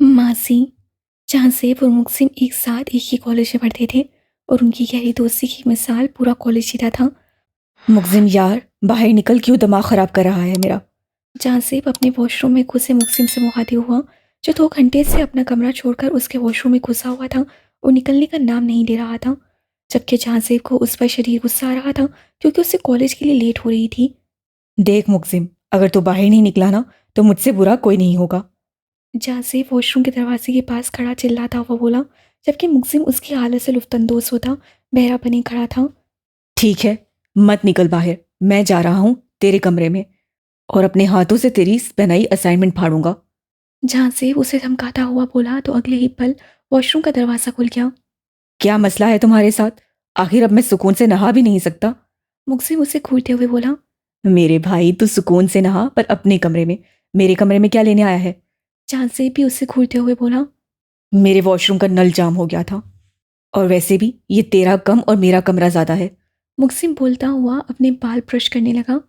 मासी, जहाँसेब और मुक्सिम एक साथ एक ही कॉलेज में पढ़ते थे और उनकी गहरी दोस्ती की मिसाल पूरा कॉलेज जीता था। मुग्जिम यार, बाहर निकल, क्यों दिमाग खराब कर रहा है मेरा। जहाँसेब अपने वॉशरूम में घुसे मुक्सिम से मुखातिब हुआ, जो 2 घंटे से अपना कमरा छोड़कर उसके वॉशरूम में घुसा हुआ था और निकलने का नाम नहीं ले रहा था। जबकि जहाँसेब को उस पर शदीद गुस्सा आ रहा था क्योंकि उसे कॉलेज के लिए लेट हो रही थी। देख मुग्जिम, अगर तू बाहर नहीं निकला ना तो मुझसे बुरा कोई नहीं होगा। जहाँसेब वॉशरूम के दरवाजे के पास खड़ा चिल्लाता हुआ बोला, जबकि मुक्सिम उसकी हालत से लुफ्तंदोज होता बहरा बने खड़ा था। ठीक है, मत निकल बाहर। मैं जा रहा हूँ तेरे कमरे में और अपने हाथों से तेरी बनाई असाइनमेंट फाड़ूंगा। जहाँ से उसे धमकाता हुआ बोला तो अगले ही पल वॉशरूम का दरवाज़ा खुल गया। क्या मसला है तुम्हारे साथ? आखिर अब मैं सुकून से नहा भी नहीं सकता। मुझसे उसे घूरते हुए बोला। मेरे भाई, तू सुकून से नहा, पर अपने कमरे में। मेरे कमरे में क्या लेने आया है? जहाँ से भी उसे घूरते हुए बोला। मेरे वॉशरूम का नल जाम हो गया था, और वैसे भी ये तेरा कम और मेरा कमरा ज्यादा है। मुक्सिम बोलता हुआ अपने बाल ब्रश करने लगा।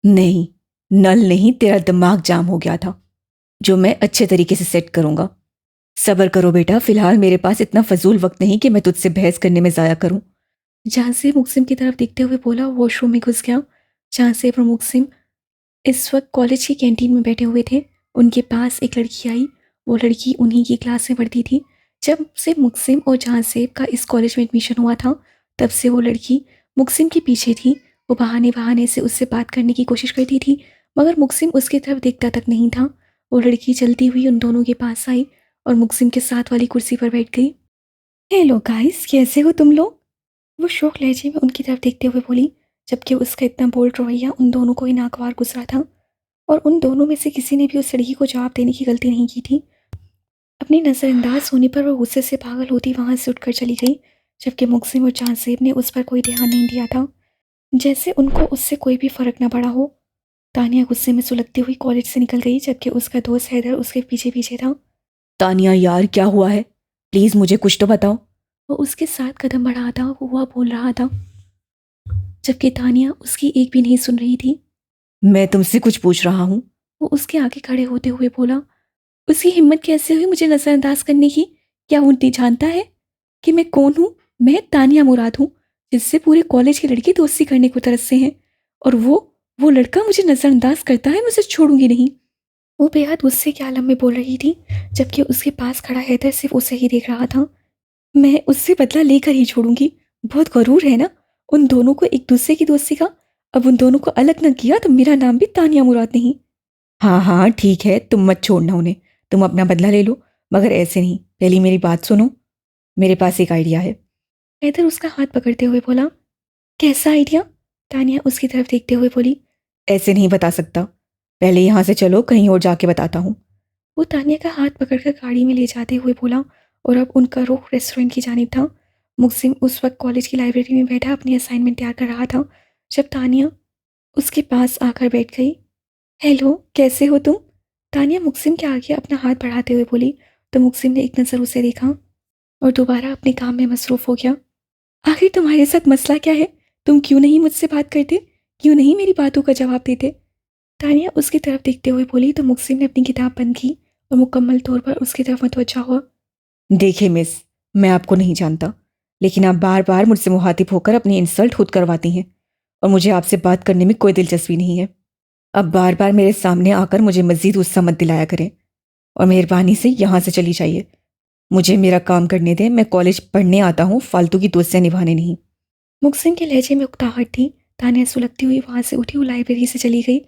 नहीं, नल नहीं, तेरा दिमाग जाम हो गया था, जो मैं अच्छे तरीके से सेट करूंगा। सब्र करो बेटा, फिलहाल मेरे पास इतना फजूल वक्त नहीं कि मैं तुझसे बहस करने में ज़ाया करूं। जहाँ से मुक्सिम की तरफ देखते हुए बोला, वॉशरूम में घुस गया। जहाँ से और मुक्सिम इस वक्त कॉलेज की कैंटीन में बैठे हुए थे। उनके पास एक लड़की आई। वो लड़की उन्हीं की क्लास में पढ़ती थी। जब से मुक्सिम और जहाँसेब का इस कॉलेज में एडमिशन हुआ था, तब से वो लड़की मुक्सिम के पीछे थी। वो बहाने बहाने से उससे बात करने की कोशिश करती थी, मगर मुक्सिम उसकी तरफ देखता तक नहीं था। वो लड़की चलती हुई उन दोनों के पास आई और मुक्सिम के साथ वाली कुर्सी पर बैठ गई। हेलो गाइस, कैसे हो तुम लोग? वो शौक लहजे में उनकी तरफ देखते हुए बोली, जबकि उसका इतना बोल्ड रवैया उन दोनों को ही नागवार गुजरा था। और उन दोनों में से किसी ने भी उस लड़की को जवाब देने की गलती नहीं की थी। अपनी नज़रअंदाज होने पर वो गुस्से से पागल होती वहां से उठकर चली गई, जबकि मुक्सिम और जहाँसेब ने उस पर कोई ध्यान नहीं दिया था, जैसे उनको उससे कोई भी फर्क न पड़ा हो। तानिया गुस्से में सुलगती हुई कॉलेज से निकल गई, जबकि उसका दोस्त हैदर उसके पीछे पीछे था। तानिया यार, क्या हुआ है? प्लीज मुझे कुछ तो बताओ। वो उसके साथ कदम बढ़ाता हुआ बोल रहा था, जबकि तानिया उसकी एक भी नहीं सुन रही थी। मैं तुमसे कुछ पूछ रहा हूँ। वो उसके आगे खड़े होते हुए बोला, उसकी हिम्मत कैसे हुई मुझे नज़रअंदाज करने की? क्या वो नहीं जानता है कि मैं कौन हूँ? मैं तानिया मुराद हूँ, जिससे पूरे कॉलेज की लड़की दोस्ती करने को तरसते हैं। और वो लड़का मुझे नज़रअंदाज करता है, मैं उसे छोड़ूंगी नहीं। वो बेहद गुस्से के आलम में बोल रही थी, जबकि उसके पास खड़ा हैदर सिर्फ उसे ही देख रहा था। मैं उससे बदला लेकर ही छोड़ूंगी। बहुत गरूर है ना उन दोनों को एक दूसरे की दोस्ती का। अब उन दोनों को अलग न किया तो मेरा नाम भी तानिया मुराद नहीं। हाँ हाँ ठीक है, तुम मत छोड़ना उन्हें। तुम अपना बदला ले लो, मगर ऐसे नहीं। पहले मेरी बात सुनो। मेरे पास एक आइडिया है। हैदर उसका हाथ पकड़ते हुए बोला, कैसा आइडिया? तानिया उसकी तरफ देखते हुए बोली। ऐसे नहीं बता सकता, पहले यहाँ से चलो, कहीं और जाके बताता हूँ। वो तानिया का हाथ पकड़कर गाड़ी में ले जाते हुए बोला, और अब उनका रुख रेस्टोरेंट की जानिब था। मुक्सिम उस वक्त कॉलेज की लाइब्रेरी में बैठा अपनी असाइनमेंट तैयार कर रहा था, जब तानिया उसके पास आकर बैठ गई। हेलो, कैसे हो तुम? तानिया मुक्सिम के आगे अपना हाथ बढ़ाते हुए बोली, तो मुक्सिम ने एक नज़र उसे देखा और दोबारा अपने काम में मसरूफ़ हो गया। आखिर तुम्हारे साथ मसला क्या है? तुम क्यों नहीं मुझसे बात करते? क्यों नहीं मेरी बातों का जवाब देते? तानिया उसकी तरफ देखते हुए बोली, तो मुक्सिम ने अपनी किताब बंद की और मुकम्मल तौर पर उसकी तरफ मुतवज्जा हुआ। देखिए मिस, मैं आपको नहीं जानता, लेकिन आप बार बार मुझसे मुखातिब होकर अपनी इंसल्ट खुद करवाती हैं, और मुझे आपसे बात करने में कोई दिलचस्पी नहीं है। अब बार बार मेरे सामने आकर मुझे मजीद गुस्सा मत दिलाया करें, और मेहरबानी से यहाँ से चली जाइए। मुझे मेरा काम करने दें, मैं कॉलेज पढ़ने आता हूँ, फालतू की दोस्तियाँ निभाने नहीं। मुक्सिम के लहजे में उकताहट थी। तानिया सुलगती हुई वहां से उठी और लाइब्रेरी से चली गई।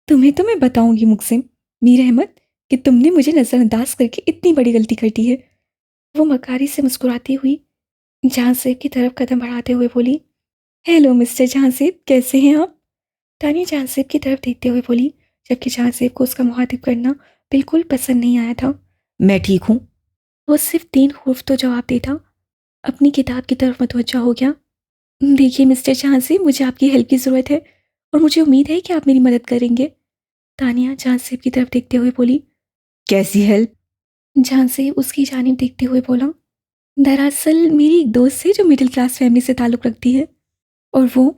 तुम्हें तो मैं बताऊंगी मुक्सिम, मीर अहमद, कि तुमने मुझे नज़रअंदाज करके इतनी बड़ी गलती कर दी है। वो मकारी से मुस्कुराती हुई जहाँसेब की तरफ कदम बढ़ाते हुए बोली, हेलो मिस्टर जहाँसेब, कैसे हैं आप? तानिया जहाँसेब की तरफ देखते हुए बोली, जबकि जहाँसेब को उसका मुखातिब करना बिल्कुल पसंद नहीं आया था। मैं ठीक हूँ। वो सिर्फ 3 हर्फ तो जवाब देता, अपनी किताब की तरफ मुतवज्जा हो गया। देखिए मिस्टर जहाँसेब, मुझे आपकी हेल्प की ज़रूरत है और मुझे उम्मीद है कि आप मेरी मदद करेंगे। तानिया जहाँसेब की तरफ देखते हुए बोली। कैसी हेल्प? जहाँसेब उसकी जानिब देखते हुए बोला, दरअसल मेरी एक दोस्त है जो मिडिल क्लास फैमिली से ताल्लुक़ रखती है, और वो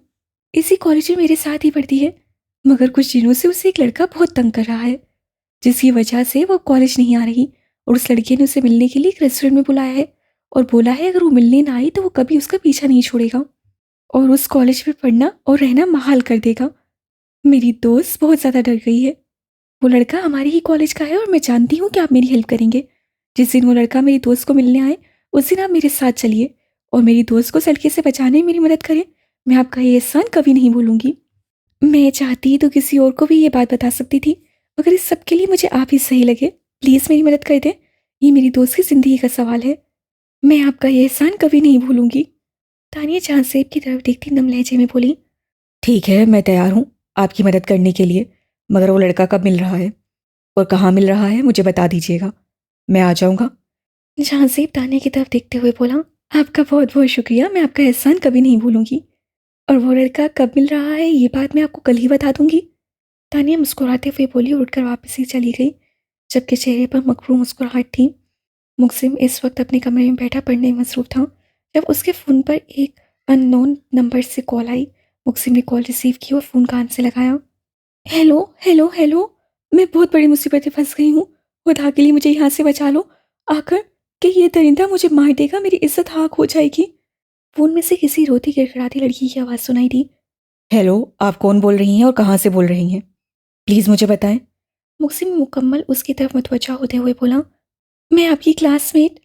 इसी कॉलेज में मेरे साथ ही पढ़ती है। मगर कुछ दिनों से उसे एक लड़का बहुत तंग कर रहा है, जिसकी वजह से वो कॉलेज नहीं आ रही और उस लड़के ने उसे मिलने के लिए एक रेस्टोरेंट में बुलाया है और बोला है अगर वो मिलने ना आई तो वो कभी उसका पीछा नहीं छोड़ेगा और उस कॉलेज में पढ़ना और रहना महाल कर देगा। मेरी दोस्त बहुत ज़्यादा डर गई है। वो लड़का हमारे ही कॉलेज का है और मैं जानती हूँ कि आप मेरी हेल्प करेंगे। जिस दिन वो लड़का मेरी दोस्त को मिलने आए उस दिन आप मेरे साथ चलिए और मेरी दोस्त को उस लड़के से बचाने में मेरी मदद करें। मैं आपका ये एहसान कभी नहीं भूलूंगी। मैं चाहती तो किसी और को भी ये बात बता सकती थी, मगर इस सब के लिए मुझे आप ही सही लगे। प्लीज़ मेरी मदद कर दें। ये मेरी दोस्त की ज़िंदगी का सवाल है। मैं आपका ये एहसान कभी नहीं भूलूंगी। तानिया चांदसेब की तरफ देखती नम लहजे में बोली। ठीक है, मैं तैयार हूँ आपकी मदद करने के लिए, मगर वो लड़का कब मिल रहा है और कहाँ मिल रहा है मुझे बता दीजिएगा, मैं आ जाऊँगा। चांदसेब तानिया की तरफ देखते हुए बोला, आपका बहुत बहुत शुक्रिया, मैं आपका एहसान कभी नहीं भूलूंगी। और वो लड़का कब मिल रहा है ये बात मैं आपको कल ही बता दूंगी। तानिया मुस्कुराते हुए बोली और उठकर वापस ही चली गई, जबकि चेहरे पर मकरू मुस्कुराहट थी। मुक्सिम इस वक्त अपने कमरे में बैठा पढ़ने में मसरूफ था जब उसके फ़ोन पर एक अननोन नंबर से कॉल आई। मुक्सिम ने कॉल रिसीव की और फ़ोन कान से लगाया। हेलो हेलो हेलो, मैं बहुत बड़ी मुसीबत में फंस गई हूँ। खुदा के लिए मुझे यहाँ से बचा लो आकर, कि ये दरिंदा मुझे मार देगा, मेरी इज्जत हाक हो जाएगी। फ़ोन में से किसी रोती गिड़गिड़ाती लड़की की आवाज़ सुनाई दी। हेलो, आप कौन बोल रही हैं और कहाँ से बोल रही हैं? प्लीज़ मुझे बताएं। मुक्सिम मुकम्मल उसकी तरफ मुतवज्जा होते हुए बोला, मैं आपकी क्लासमेट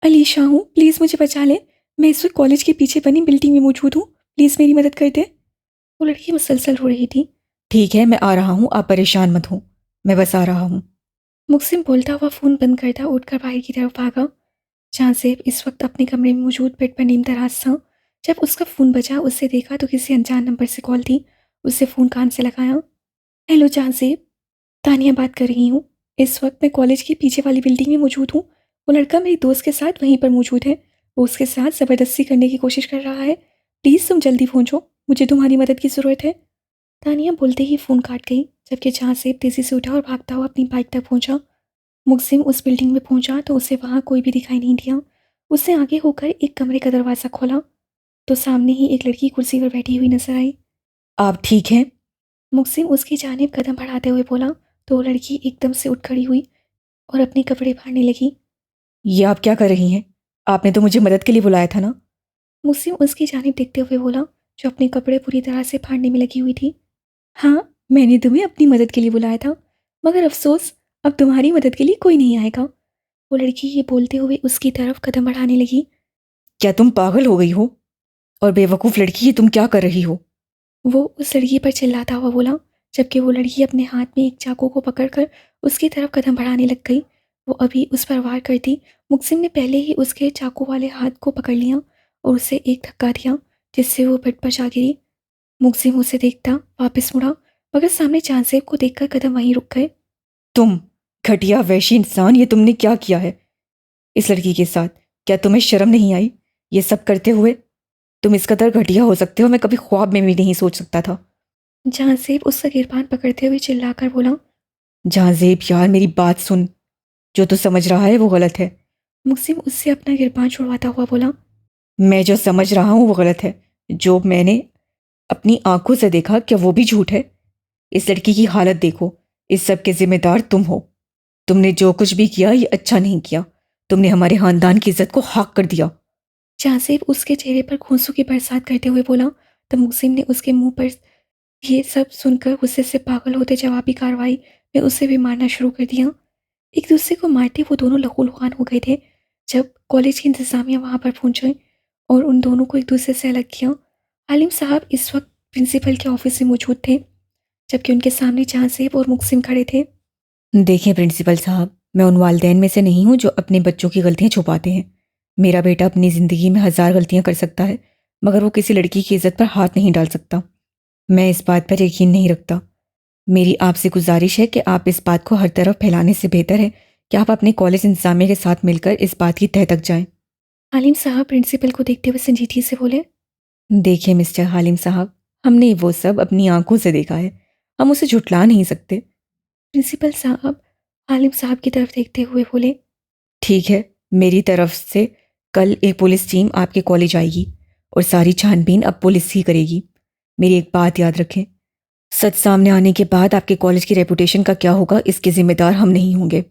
अलीशा हूँ, प्लीज़ मुझे बचा लें। मैं इस वक्त कॉलेज के पीछे बनी बिल्डिंग में मौजूद हूँ, प्लीज़ मेरी मदद कर दें। वो लड़की मुसलसल रो रही थी। ठीक है, मैं आ रहा हूँ, आप परेशान मत हो, मैं बस आ रहा हूँ। मुक्सिम बोलता हुआ फ़ोन बंद करता उठकर बाहर की तरफ भागा। चांसेब इस वक्त अपने कमरे में मौजूद बेड पर नीम दराज था। जब उसका फ़ोन बजा उसे देखा तो किसी अनजान नंबर से कॉल थी। उसे फ़ोन कान से लगाया। हेलो चांसेब, तानिया बात कर रही हूँ। इस वक्त मैं कॉलेज की पीछे वाली बिल्डिंग में मौजूद हूँ। वो लड़का मेरी दोस्त के साथ वहीं पर मौजूद है। वो उसके साथ ज़बरदस्ती करने की कोशिश कर रहा है। प्लीज़ तुम जल्दी पहुँचो, मुझे तुम्हारी मदद की ज़रूरत है। तानिया बोलते ही फ़ोन काट गई, जबकि चांसेब तेज़ी से उठा और भागता हुआ अपनी बाइक तक पहुँचा। मुक्सिम उस बिल्डिंग में पहुँचा तो उसे वहाँ कोई भी दिखाई नहीं दिया। उसने आगे होकर एक कमरे का दरवाज़ा खोला तो सामने ही एक लड़की कुर्सी पर बैठी हुई नजर आई। आप ठीक हैं? मुक्सिम उसकी जानिब कदम बढ़ाते हुए बोला तो वो लड़की एकदम से उठ खड़ी हुई और अपने कपड़े फाड़ने लगी। ये आप क्या कर रही हैं? आपने तो मुझे मदद के लिए बुलाया था ना? मुक्सिम उसकी जानिब देखते हुए बोला, जो अपने कपड़े पूरी तरह से फाड़ने में लगी हुई थी। हाँ, मैंने तुम्हें अपनी मदद के लिए बुलाया था, मगर अफसोस अब तुम्हारी मदद के लिए कोई नहीं आएगा। वो लड़की ये बोलते हुए उसकी तरफ कदम बढ़ाने लगी। क्या तुम पागल हो गई हो? और बेवकूफ़ लड़की, ये तुम क्या कर रही हो? वो उस लड़की पर चिल्लाता हुआ बोला, जबकि वो लड़की अपने हाथ में एक चाकू को पकड़कर उसकी तरफ कदम बढ़ाने लग गई। वो अभी उस पर वार करती, मुक्सिम ने पहले ही उसके चाकू वाले हाथ को पकड़ लिया और उसे एक धक्का दिया, जिससे वो बेड पर जा गिरी। मुक्सिम उसे देखता वापस मुड़ा, मगर सामने चांदसेब को देखकर कदम वहीं रुक गए। तुम घटिया वैशी इंसान, ये तुमने क्या किया है इस लड़की के साथ? क्या तुम्हें शर्म नहीं आई ये सब करते हुए? तुम इस कदर घटिया हो सकते हो, मैं कभी ख्वाब में भी नहीं सोच सकता था। चांदसेब उसका गिरबान पकड़ते हुए चिल्लाकर बोला। जहांजेब यार, मेरी बात सुन, जो तू समझ रहा है वो गलत है। मुक्सिम उससे अपना गिरबान छुड़वाता हुआ बोला। मैं जो समझ रहा हूँ वो गलत है। जो मैंने अपनी आंखों से देखा, क्या वो भी झूठ है? इस लड़की की हालत देखो, इस सब के जिम्मेदार तुम हो। तुमने जो कुछ भी किया ये अच्छा नहीं किया। तुमने हमारे खानदान की इज्जत को खाक कर दिया। चांदसेब उसके चेहरे पर घूंसों की बरसात करते हुए बोला। तब मुक्सिम ने उसके मुंह पर ये सब सुनकर गुस्से से पागल होते जवाबी कार्रवाई में उसे भी मारना शुरू कर दिया। एक दूसरे को मारते वो दोनों लहूलुहान हो गए थे। जब कॉलेज की इंतजामिया वहां पर पहुंचे और उन दोनों को एक दूसरे से अलग किया। आलिम साहब इस वक्त प्रिंसिपल के ऑफिस में मौजूद थे, जबकि उनके सामने चांदसेब और मुक्सिम खड़े थे। देखिए प्रिंसिपल साहब, मैं उन वालिदैन में से नहीं हूँ जो अपने बच्चों की गलतियाँ छुपाते हैं। मेरा बेटा अपनी ज़िंदगी में 1000 गलतियाँ कर सकता है, मगर वो किसी लड़की की इज्जत पर हाथ नहीं डाल सकता। मैं इस बात पर यकीन नहीं रखता। मेरी आपसे गुजारिश है कि आप इस बात को हर तरफ फैलाने से बेहतर है कि आप अपने कॉलेज इंतजामिया के साथ मिलकर इस बात की तह तक जाएं। आलिम साहब प्रिंसिपल को देखते हुए संजीदगी से बोले। देखिए मिस्टर हालिम साहब, हमने वो सब अपनी आंखों से देखा है, हम उसे झुठला नहीं सकते। प्रिंसिपल साहब आलिम साहब की तरफ देखते हुए बोले। ठीक है, मेरी तरफ से कल एक पुलिस टीम आपके कॉलेज आएगी और सारी छानबीन अब पुलिस ही करेगी। मेरी एक बात याद रखें, सच सामने आने के बाद आपके कॉलेज की रेपुटेशन का क्या होगा इसके जिम्मेदार हम नहीं होंगे।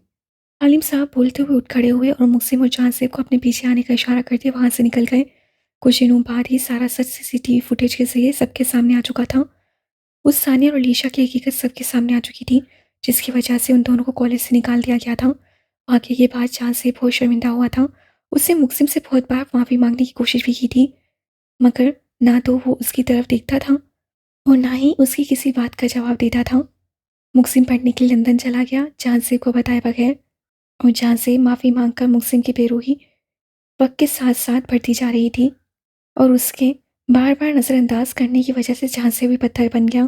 आलिम साहब बोलते हुए उठ खड़े हुए और मुक्सिम और जांसेब को अपने पीछे आने का इशारा करते वहां से निकल गए। कुछ दिनों बाद ही सारा सच सीसीटीवी फुटेज के जरिए सबके सामने आ चुका था। उस सानिया और लीशा की हकीकत सबके सामने आ चुकी थी, जिसकी वजह से उन दोनों को कॉलेज से निकाल दिया गया था। आगे ये बात जांसेब बहुत शर्मिंदा हुआ था। उसने मुक्सिम से बहुत बार माफ़ी मांगने की कोशिश भी की थी, मगर ना तो वो उसकी तरफ देखता था और ना ही उसकी किसी बात का जवाब देता था। मुक्सिम पढ़ने के लिए लंदन चला गया जांसेब को बताए बगैर, और जांसेब माफ़ी मांगकर मुक्सिम की बेरूही वक्त के साथ साथ बढ़ती जा रही थी और उसके बार बार नज़रअंदाज करने की वजह से जांसेब भी पत्थर बन गया।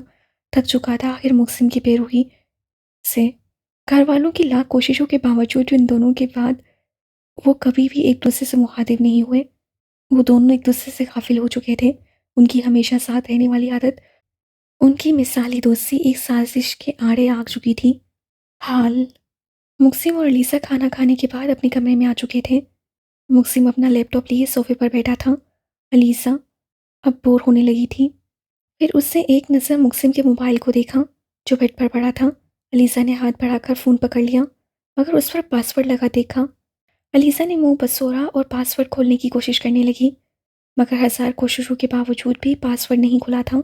थक चुका था आखिर मुक्सिम की बेरूही से। घर वालों की लाख कोशिशों के बावजूद उन दोनों के बाद वो कभी भी एक दूसरे से मुखातिब नहीं हुए। वो दोनों एक दूसरे से गाफिल हो चुके थे। उनकी हमेशा साथ रहने वाली आदत, उनकी मिसाली दोस्ती एक साजिश के आड़े आ चुकी थी। हाल मुक्सिम और अलीसा खाना खाने के बाद अपने कमरे में आ चुके थे। मुक्सिम अपना लैपटॉप लिए सोफे पर बैठा था। अलीसा अब बोर होने लगी थी। फिर उसने एक नज़र मुक्सिम के मोबाइल को देखा जो बेड पर पड़ा था। अलीसा ने हाथ बढ़ाकर फ़ोन पकड़ लिया, मगर उस पर पासवर्ड लगा देखा। अलीसा ने मुंह बसोरा और पासवर्ड खोलने की कोशिश करने लगी, मगर हज़ार कोशिशों के बावजूद भी पासवर्ड नहीं खुला था।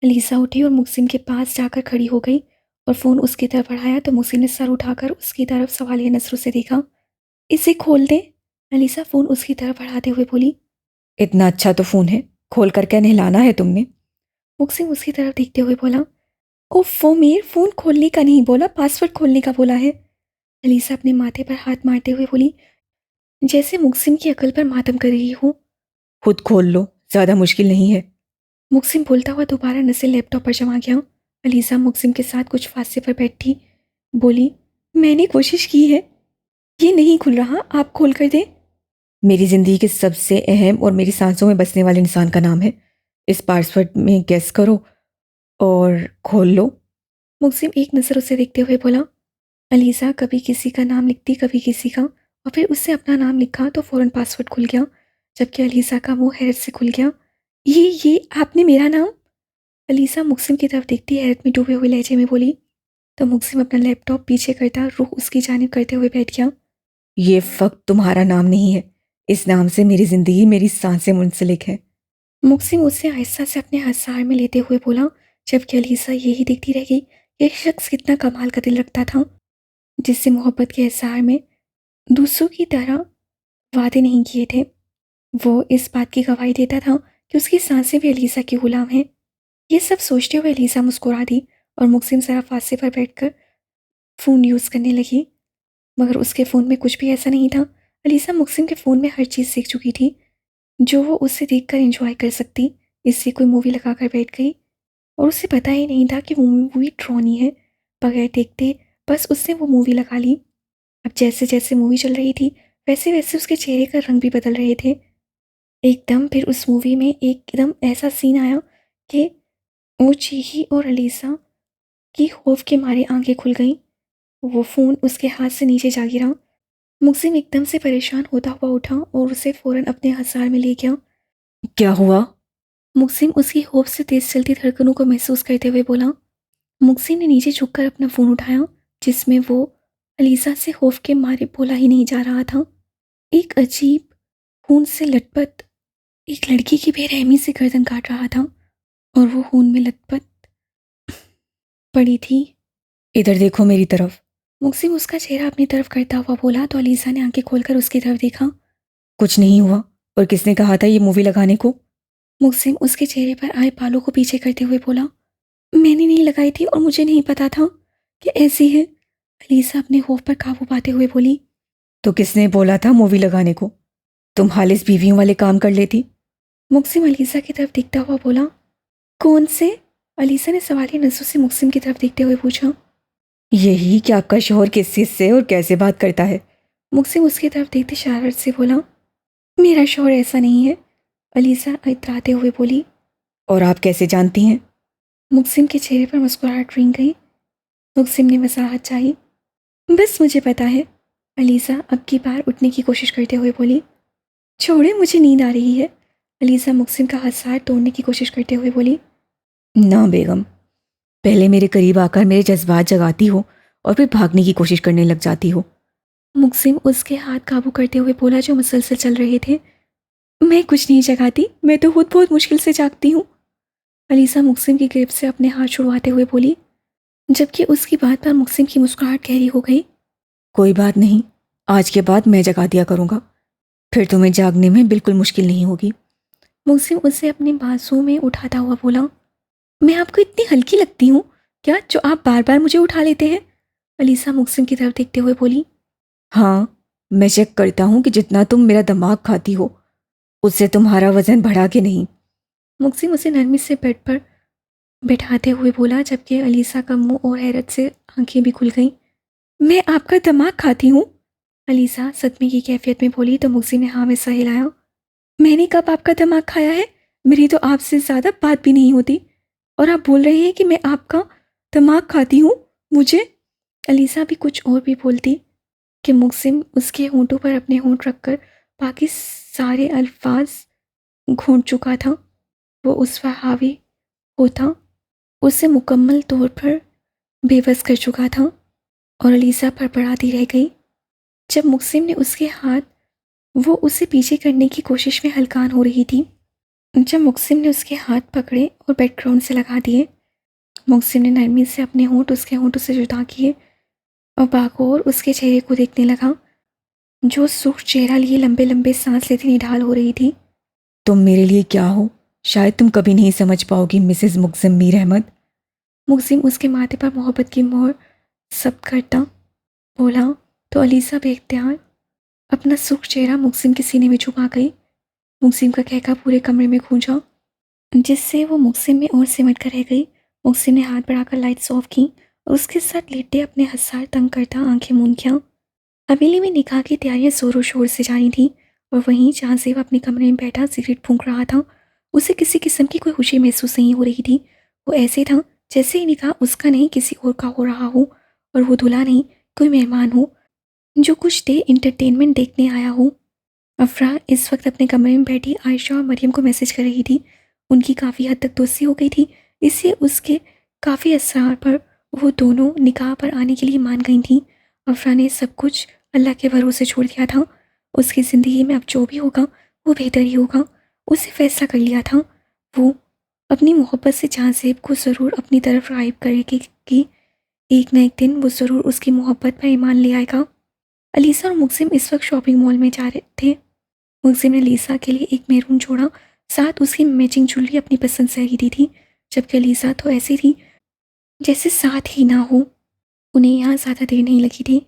अलीसा उठी और मुक्सिम के पास जाकर खड़ी हो गई और फ़ोन उसकी तरफ बढ़ाया तो मुक्सिम ने सर उठाकर उसकी तरफ सवालिया नज़रों से देखा। इसे खोल दे, अलीसा फ़ोन उसकी तरफ बढ़ाते हुए बोली। इतना अच्छा तो फ़ोन है, खोल कर क्या नहलाना है तुमने? मुक्सिम उसकी तरफ देखते हुए बोला, ओफो मीर, फ़ोन खोलने का नहीं बोला, पासवर्ड खोलने का बोला है। अलीसा अपने माथे पर हाथ मारते हुए बोली, जैसे मुक्सिम की अकल पर मातम कर रही हो। खुद खोल लो, ज़्यादा मुश्किल नहीं है। मुक्सिम बोलता हुआ दोबारा नज़र लैपटॉप पर जमा गया। अलीसा मुक्सिम के साथ कुछ फासले पर बैठी बोली, मैंने कोशिश की है, ये नहीं खुल रहा, आप खोल कर दे। मेरी ज़िंदगी के सबसे अहम और मेरी सांसों में बसने वाले इंसान का नाम है। इस पासवर्ड में गेस करो और खोल लो। मुक्सिम एक नज़र उसे देखते हुए बोला। अलीसा कभी किसी का नाम लिखती कभी किसी का, और फिर उससे अपना नाम लिखा तो फ़ौरन पासवर्ड खुल गया, जबकि अलीसा का मुंह हैरत से खुल गया। ये आपने मेरा नाम? अलीसा मुक्सिम की तरफ देखती हैरत में डूबे हुए लहजे में बोली। तो मुक्सिम अपना लैपटॉप पीछे करता रुख उसकी जानिब करते हुए बैठ गया। ये फ़क्त तुम्हारा नाम नहीं है। इस नाम से मेरी ज़िंदगी, मेरी सांसें मुंसलिक हैं। मुक्सिम उससे आहिस्ता से अपने हसार में लेते हुए बोला, जबकि अलीसा यही देखती रह गई। यह शख्स कितना कमाल का दिल रखता था, जिससे मोहब्बत के हसार में दूसरों की तरह वादे नहीं किए थे। वो इस बात की गवाही देता था कि उसकी सांसें भी अलीसा की गुलाम हैं। ये सब सोचते हुए अलीसा मुस्कुरा दी और मुक्सिम जरा फांसे पर बैठकर फ़ोन यूज़ करने लगी, मगर उसके फ़ोन में कुछ भी ऐसा नहीं था। अलीसा मुक्सिम के फ़ोन में हर चीज़ सीख चुकी थी जो वो उससे देखकर एंजॉय कर सकती। इससे कोई मूवी लगाकर बैठ गई और उसे पता ही नहीं था कि वो मूवी ड्रॉनी है। बगैर देखते बस उसने वो मूवी लगा ली। अब जैसे जैसे मूवी चल रही थी वैसे वैसे उसके चेहरे का रंग भी बदल रहे थे। एकदम फिर उस मूवी में एकदम ऐसा सीन आया कि वो चीही और अलीसा की खौफ के मारे आंखें खुल गईं। वो फ़ोन उसके हाथ से नीचे जा गिरा। मुक्सिम एकदम से परेशान होता हुआ उठा और उसे फ़ौरन अपने हसार में ले गया। क्या हुआ? मुक्सिम उसकी खौफ से तेज चलती धड़कनों को महसूस करते हुए बोला। मुक्सिम ने नीचे झुककर अपना फ़ोन उठाया, जिसमें वो अलीसा से खौफ के मारे बोला ही नहीं जा रहा था। एक अजीब खून से लटपट एक लड़की की बेरहमी से गर्दन काट रहा था और वो खून में लथपथ पड़ी थी। इधर देखो मेरी तरफ। मुक्सिम उसका चेहरा अपनी तरफ करता हुआ बोला तो अलीसा ने आंखें खोलकर उसकी तरफ देखा। कुछ नहीं हुआ। और किसने कहा था ये मूवी लगाने को? मुक्सिम उसके चेहरे पर आए बालों को पीछे करते हुए बोला, मैंने नहीं लगाई थी और मुझे नहीं पता था कि ऐसी है। अलीसा अपने खौफ पर काबू पाते हुए बोली। तो किसने बोला था मूवी लगाने को? तुम हालिस बीवियों वाले काम कर लेती। मुक्सिम अलीसा की तरफ देखता हुआ बोला, कौन से? अलीसा ने सवालिया नजरों से मुक्सिम की तरफ देखते हुए पूछा। यही कि आपका शोहर किस चीज़ से और कैसे बात करता है। मुक्सिम उसकी तरफ देखते शरारत से बोला, मेरा शौहर ऐसा नहीं है। अलीसा इतराते हुए बोली। और आप कैसे जानती हैं? मुक्सिम के चेहरे पर मुस्कुराहट रिंग गई। मुक्सिम ने वजाहत चाही। बस मुझे पता है। अलीसा अब की बार उठने की कोशिश करते हुए बोली। छोड़े, मुझे नींद आ रही है। अलीसा मुक्सिम का हसार तोड़ने की कोशिश करते हुए बोली। ना बेगम, पहले मेरे करीब आकर मेरे जज्बात जगाती हो और फिर भागने की कोशिश करने लग जाती हो। मुक्सिम उसके हाथ काबू करते हुए बोला जो मुसलसल चल रहे थे। मैं कुछ नहीं जगाती, मैं तो खुद बहुत मुश्किल से जागती हूँ। अलीसा मुक्सिम की ग्रिप से अपने हाथ छुड़वाते हुए बोली, जबकि उसकी बात पर मुक्सिम की मुस्कुराहट गहरी हो गई। कोई बात नहीं, आज के बाद मैं जगा दिया करूँगा, फिर तुम्हें जागने में बिल्कुल मुश्किल नहीं होगी। मुक्सिम उसे अपने बाजुओं में उठाता हुआ बोला, मैं आपको इतनी हल्की लगती हूँ क्या जो आप बार बार मुझे उठा लेते हैं? अलीसा मुक्सिम की तरफ देखते हुए बोली। हाँ, मैं चेक करता हूँ कि जितना तुम मेरा दिमाग खाती हो उससे तुम्हारा वजन बढ़ा के नहीं। मुक्सिम उसे नरमी से बेड पर बैठाते हुए बोला, जबकि अलीसा का मुंह और हैरत से आंखें भी खुल गईं। मैं आपका दिमाग खाती हूँ? अलीसा सदमे की कैफियत में बोली तो मुक्सिम ने हाँ में सर हिलाया। मैंने कब आपका दिमाग खाया है? मेरी तो आपसे ज़्यादा बात भी नहीं होती और आप बोल रहे हैं कि मैं आपका दिमाग खाती हूँ। मुझे अलीसा भी कुछ और भी बोलती कि मुक्सिम उसके होंठों पर अपने होंठ रखकर बाकी सारे अल्फाज घोंट चुका था। वो उस पर हावी होता उसे मुकम्मल तौर पर बेबस कर चुका था और अलीसा बड़बड़ाती रह गई। जब मुक्सिम ने उसके हाथ वो उसे पीछे करने की कोशिश में हलकान हो रही थी, जब मुक्सिम ने उसके हाथ पकड़े और बैकग्राउंड से लगा दिए, मुक्सिम ने नरमी से अपने होंठ उसके होंठों से जुदा किए और बागौर उसके चेहरे को देखने लगा, जो सुर्ख चेहरा लिए लंबे लंबे सांस लेती निढाल हो रही थी। तुम मेरे लिए क्या हो, शायद तुम कभी नहीं समझ पाओगी मिसेस मुक्सिम मीर अहमद। मुक्सिम उसके माथे पर मोहब्बत की मोहर सब करता बोला तो अलीसा बेख्तियार अपना सुर्ख चेहरा मुक्सिम के सीने में छुपा गई। मुक्सिम का कहका पूरे कमरे में गूंजा, जिससे वो मुक्सिम में और सिमट कर रह गई। मुक्सिम ने हाथ बढ़ाकर लाइट्स ऑफ की और उसके साथ लेटे अपने हसार तंग करता आंखें मूंद किया। हवेली में निकाह की तैयारियां जोरों शोर से जारी थी और वहीं जहां से वह अपने कमरे में बैठा सिगरेट फूंक रहा था, उसे किसी किस्म की कोई खुशी महसूस नहीं हो रही थी। वो ऐसे था जैसे ही निकाह उसका नहीं किसी और का हो रहा हो और वो दूल्हा नहीं कोई मेहमान हो जो कुछ देर इंटरटेनमेंट देखने आया हो। अफरा इस वक्त अपने कमरे में बैठी आयशा और मरियम को मैसेज कर रही थी। उनकी काफ़ी हद तक दोस्ती हो गई थी, इसलिए उसके काफ़ी असरार पर वो दोनों निकाह पर आने के लिए मान गई थी। अफरा ने सब कुछ अल्लाह के भरोसे छोड़ दिया था। उसकी ज़िंदगी में अब जो भी होगा वो बेहतर ही होगा। उसे फैसला कर लिया था। वो अपनी मोहब्बत से जहां सेब को ज़रूर अपनी तरफ राइब करेगी कि एक न एक दिन वो ज़रूर उसकी मोहब्बत पर ईमान ले आएगा। अलीसा और मुक्सिम इस वक्त शॉपिंग मॉल में जा रहे थे। मुक्सिम ने लीसा के लिए एक मैरून जोड़ा साथ उसकी मैचिंग ज्वेलरी अपनी पसंद से खरीदी थी, जबकि लीसा तो ऐसी थी जैसे साथ ही ना हो। उन्हें यहाँ ज़्यादा देर नहीं लगी थी,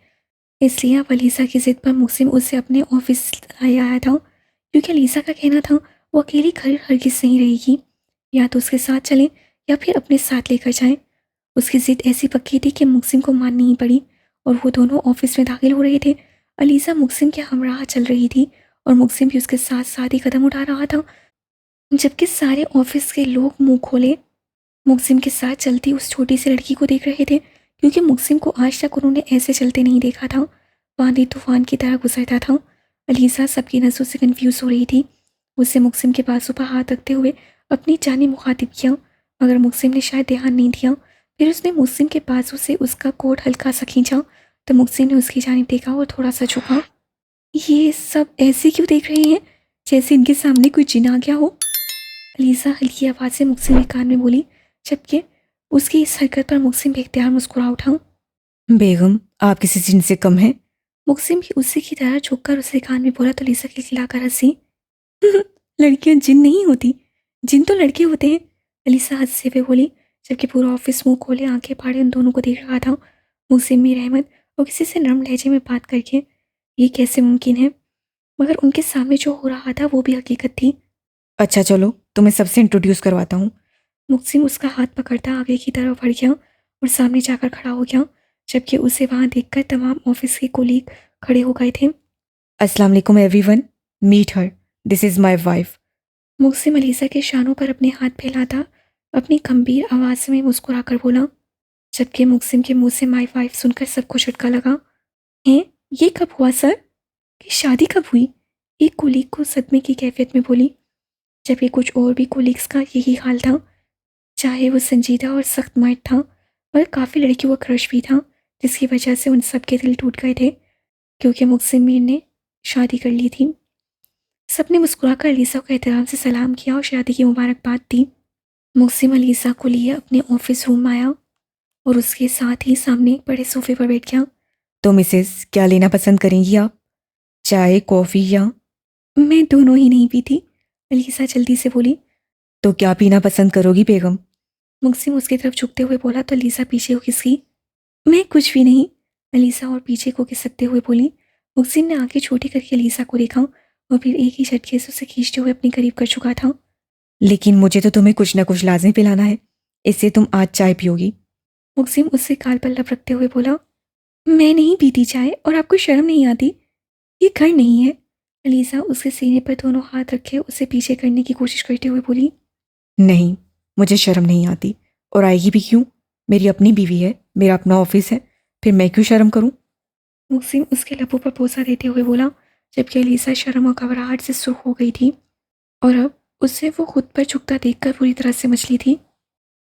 इसलिए अब अलीसा की ज़िद पर मुक्सिम उसे अपने ऑफिस आया था, क्योंकि अलीसा का कहना था वो अकेली घर हरगिज़ नहीं रहेगी, या तो उसके साथ चलें या फिर अपने साथ लेकर जाएं। उसकी ज़िद ऐसी पक्की थी कि मुक्सिम को माननी ही पड़ी और वो दोनों ऑफिस में दाखिल हो रहे थे। अलीसा मुक्सिम के हमराह चल रही थी और मुक्सिम भी उसके साथ साथ ही कदम उठा रहा था, जबकि सारे ऑफिस के लोग मुंह खोले मुक्सिम के साथ चलती उस छोटी सी लड़की को देख रहे थे, क्योंकि मुक्सिम को आज तक उन्होंने ऐसे चलते नहीं देखा था। आंधी तूफान की तरह गुजरता था। अलीसा सबकी नज़रों से कंफ्यूज हो रही थी। उससे मुक्सिम के बाजू पर हाथ रखते हुए अपनी जानी मुखातिब किया, मगर मुक्सिम ने शायद ध्यान नहीं दिया। फिर उसने मुक्सिम के बाजू से उसका कोट हल्का सा खींचा तो मुक्सिम ने उसकी जानिब देखा और थोड़ा सा झुका। ये सब ऐसे क्यों देख रहे हैं, जैसे इनके सामने कोई जिन आ गया हो? अलीसा हल्की आवाज़ से मुक्सिम के कान में बोली, जबकि उसकी इस हरकत पर मुक्सिम बेख्तियार मुस्कुरा उठा। बेगम, आप किसी जिन से कम हैं? मुक्सिम भी उसी की तरह झुककर उसके कान में बोला तो अलीसा खिलखिलाकर हंसी। लड़कियां जिन नहीं होती, जिन तो लड़के होते हैं, अलीसा हंसते हुए बोली, जबकि पूरा ऑफिस मुंह खोले आंखें फाड़े उन दोनों को देख रहा था। मुक्सिम मीर अहमद और किसी से नरम लहजे में बात करके ये कैसे मुमकिन है, मगर उनके सामने जो हो रहा था वो भी हकीकत थी। अच्छा चलो, तुम्हें सबसे इंट्रोड्यूस करवाता हूँ। मुक्सिम उसका हाथ पकड़ता आगे की तरफ बढ़ गया और सामने जाकर खड़ा हो गया, जबकि उसे वहां देखकर तमाम ऑफिस के कोलीग खड़े हो गए थे। अस्सलाम वालेकुम everyone, meet her, this is my wife. मुक्सिम अलीसा के शानों पर अपने हाथ फैलाता अपनी गंभीर आवाज़ में मुस्कुराकर बोला, जबकि मुक्सिम के मुंह से माई वाइफ सुनकर सबको झटका लगा। हैं, ये कब हुआ सर? कि शादी कब हुई? एक कोलीग को सदमे की कैफियत में बोली, जबकि कुछ और भी कोलीग्स का यही हाल था। चाहे वो संजीदा और सख्त मर्द था, पर काफ़ी लड़कियों का क्रश भी था, जिसकी वजह से उन सब के दिल टूट गए थे। क्योंकि मुक्सिम मीर ने शादी कर ली थी। सबने मुस्कुराकर अलीसा को एहतराम से सलाम किया और शादी की मुबारकबाद दी। मुक्सिम अलीसा को लिए अपने ऑफिस रूम में आया और उसके साथ ही सामने एक बड़े सोफे पर बैठ गया। तो मिसेस, क्या लेना पसंद करेंगी आप? चाय, कॉफ़ी या? मैं दोनों ही नहीं पीती, अलीसा जल्दी से बोली। तो क्या पीना पसंद करोगी बेगम? मुक्सिम उसकी तरफ झुकते हुए बोला तो अलीसा पीछे को खिसकी। मैं कुछ भी नहीं, अलीसा और पीछे को खिसकते हुए बोली। मुक्सिम ने आंखें छोटी करके अलीसा को देखा और फिर एक ही झटके से उसे खींचते हुए अपने करीब कर चुका था। लेकिन मुझे तो तुम्हें कुछ ना कुछ लाजमी पिलाना है, इससे तुम आज चाय पियोगी। मुक्सिम उससे गाल पर लप रखते हुए बोला, मैं नहीं पीती चाय और आपको शर्म नहीं आती? ये घर नहीं है। अलीसा उसके सीने पर दोनों हाथ रखे उसे पीछे करने की कोशिश करते हुए बोली। नहीं, मुझे शर्म नहीं आती, और आएगी भी क्यों? मेरी अपनी बीवी है, मेरा अपना ऑफिस है, फिर मैं क्यों शर्म करूं? मुक्सिम उसके लबों पर बोसा देते हुए बोला, जबकि अलीसा शर्म और घबराहट से सुर्ख हो गई थी और अब उससे वो खुद पर झुकता देखकर पूरी तरह से मचली थी।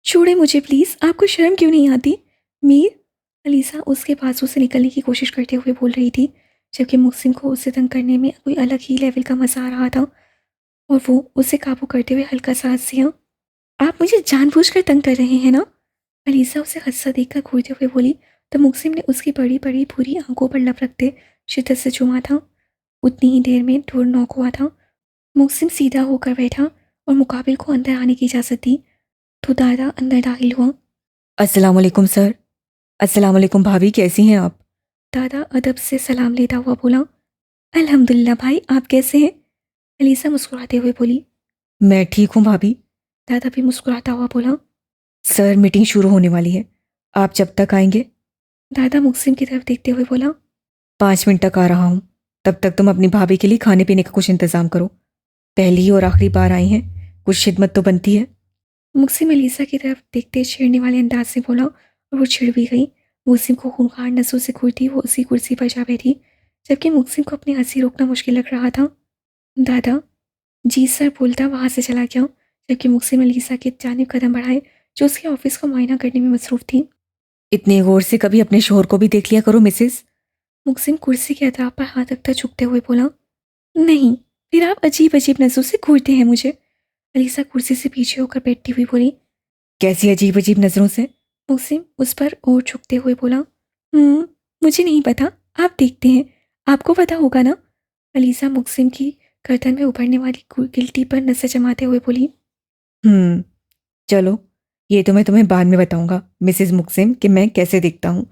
छोड़े मुझे प्लीज, आपको शर्म क्यों नहीं आती? मीर, अलीसा उसके बाजू से निकलने की कोशिश करते हुए बोल रही थी, जबकि मुक्सिम को उसे तंग करने में कोई अलग ही लेवल का मजा आ रहा था और वो उसे काबू करते हुए हल्का सा हंस दिया। आप मुझे जानबूझकर तंग कर रहे हैं ना? अलीसा उसे हंसता देखकर घूरते हुए बोली तो मुक्सिम ने उसकी बड़ी बड़ी भूरी आंखों पर लप रखते शिद्दत से चूमा था। उतनी ही देर में डोर नॉक हुआ था। मुक्सिम सीधा होकर बैठा और मुकाबिल को अंदर आने की इजाज़त दी तो दादा अंदर दाखिल हुआ। अस्सलाम वालेकुम सर। अस्सलाम वालेकुम भाभी, कैसी हैं आप? दादा अदब से सलाम लेता हुआ बोला, अल्हम्दुलिल्लाह भाई, आप कैसे हैं? अलीसा मुस्कुराते हुए बोली। मैं ठीक हूँ भाभी। दादा भी मुस्कुराता हुआ बोला। सर, मीटिंग शुरू होने वाली है, आप जब तक आएंगे? दादा मुक्सिम की तरफ देखते हुए बोला। 5 मिनट तक आ रहा हूँ, तब तक तुम अपनी भाभी के लिए खाने पीने का कुछ इंतज़ाम करो। पहली और आखिरी बार आई हैं, कुछ खिदमत तो बनती है। मुक्सिम अलीसा की तरफ देखते छेड़ने वाले अंदाज से बोला और वो छिड़ भी गई। मुक्सिम को खूंखार नसों से घूरती वो उसी कुर्सी पर जा बैठी, जबकि मुक्सिम को अपनी हंसी रोकना मुश्किल लग रहा था। दादा, जी सर बोलता वहां से चला गया, जबकि मुक्सिम अलीसा की जानिब कदम बढ़ाए जो उसके ऑफिस को मुआयना करने में मसरूफ थी। इतने गौर से कभी अपने शोहर को भी देख लिया करो मिसेस। मुक्सिम कुर्सी के अतराफ पर हाथ रखकर झुकते हुए बोला, नहीं, फिर आप अजीब अजीब नजरों से घूरते हैं मुझे। अलीसा कुर्सी से पीछे होकर बैठती हुई बोली। कैसी अजीब अजीब नज़रों से? मुक्सिम उस पर और झुकते हुए बोला, मुझे नहीं पता, आप देखते हैं, आपको पता होगा ना। अलीसा मुक्सिम की गर्दन में उभरने वाली गिल्टी पर नजर जमाते हुए बोली। हम्म, चलो, ये तो मैं तुम्हें बाद में बताऊंगा मिसेस मुक्सिम कि मैं कैसे दिखता हूँ।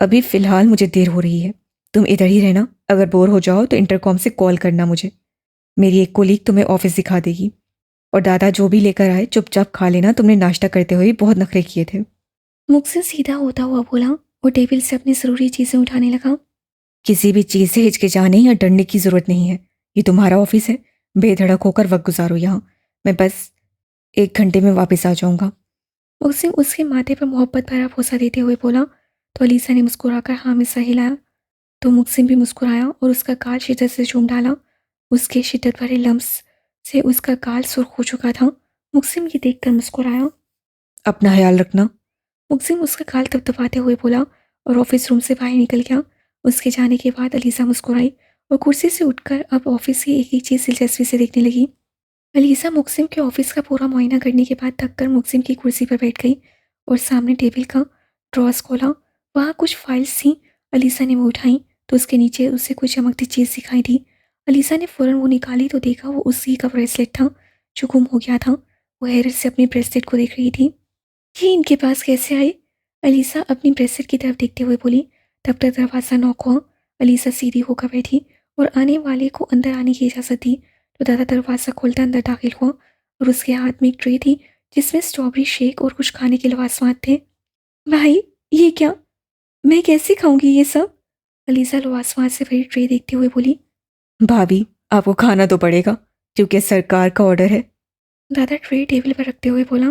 अभी फ़िलहाल मुझे देर हो रही है, तुम इधर ही रहना। अगर बोर हो जाओ तो इंटरकॉम से कॉल करना मुझे। मेरी एक कोलीग तुम्हें ऑफिस दिखा देगी। और दादा जो भी लेकर आए चुपचाप खा लेना, तुमने नाश्ता करते हुए बहुत नखरे किए थे। मुक्सिम सीधा होता हुआ बोला और टेबल से अपनी ज़रूरी चीज़ें उठाने लगा। किसी भी चीज़ से हिचकिचाने या डरने की ज़रूरत नहीं है, ये तुम्हारा ऑफिस है। बेधड़क होकर वक्त गुजारो यहाँ, मैं बस 1 घंटे में वापस आ जाऊंगा। मुक्सिम उसके माथे पर मोहब्बत भरा भरोसा देते हुए बोला तो अलीसा ने मुस्कुराकर हाँ में सर हिलाया तो मुक्सिम भी मुस्कुराया और उसका गाल शिद्दत से चूम डाला। उसके शिद्दत भरे लम्स से उसका गाल सुर्ख हो चुका था। मुक्सिम ये देखकर मुस्कुराया। अपना ख्याल रखना। मुक्सिम उसका गाल थपथपाते हुए बोला और ऑफिस रूम से बाहर निकल गया। उसके जाने के बाद अलीसा मुस्कुराई और कुर्सी से उठकर अब ऑफिस की एक एक चीज़ दिलचस्पी से देखने लगी। अलीसा मुक्सिम के ऑफिस का पूरा मुआयना करने के बाद थक कर मुक्सिम की कुर्सी पर बैठ गई और सामने टेबल का ड्रॉर्स खोला। वहाँ कुछ फाइल्स थीं। अलीसा ने वो उठाई तो उसके नीचे उसे कोई चमकती चीज़ दिखाई दी। अलीसा ने फ़ौरन वो निकाली तो देखा वो उसी का ब्रेसलेट था जो गुम हो गया था। वो हैरत से अपनी ब्रेसलेट को देख रही थी। ये इनके पास कैसे आई? अलीसा अपनी ब्रेसलेट की तरफ देखते हुए बोली। तब तक दरवाज़ा नॉक हुआ। अलीसा सीधी होकर बैठी और आने वाले को अंदर आने की इजाज़त दी तो दादा दरवाज़ा खोलता अंदर दाखिल हुआ और उसके हाथ में एक ट्रे थी जिसमें स्ट्रॉबेरी शेक और कुछ खाने के लवाजमात थे। भाई, ये क्या? मैं कैसे खाऊंगी ये सब? अलीसा लवाजमात से भरी ट्रे देखते हुए बोली। भाभी, आपको खाना तो पड़ेगा क्योंकि सरकार का ऑर्डर है। दादा ट्रे टेबल पर रखते हुए बोला,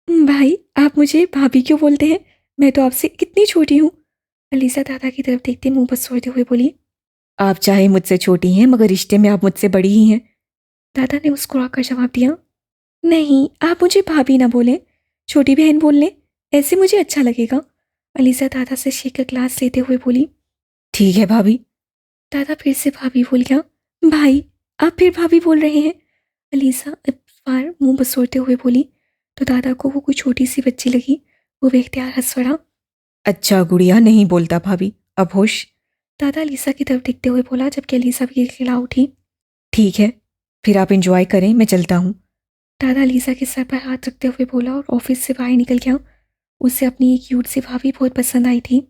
भाई, आप मुझे भाभी क्यों बोलते हैं? मैं तो आपसे कितनी छोटी हूँ। अलीसा दादा की तरफ देखते मुंह बसोरते हुए बोली। आप चाहे मुझसे छोटी हैं मगर रिश्ते में आप मुझसे बड़ी ही हैं। दादा ने मुस्कुराकर जवाब दिया, नहीं, आप मुझे भाभी ना बोलें, छोटी बहन बोल लें, ऐसे मुझे अच्छा लगेगा। अलीसा दादा से शेक का ग्लास लेते हुए बोली। ठीक है भाभी, दादा फिर से भाभी बोल गया। भाई, आप फिर भाभी बोल रहे हैं? अलीसा इस बार मुंह बसोरते हुए बोली तो दादा को वो कोई छोटी सी बच्ची लगी। वो बेख्तियार हंस पड़ा। अच्छा गुड़िया, नहीं बोलता भाभी, अब होश। दादा अलीसा की तरफ देखते हुए बोला, जबकि अलीसा भी खिला उठी। ठीक है, फिर आप इंजॉय करें, मैं चलता हूँ। दादा अलीसा के सर पर हाथ रखते हुए बोला और ऑफिस से बाहर निकल गया। उसे अपनी एक क्यूट सी भाभी बहुत पसंद आई थी।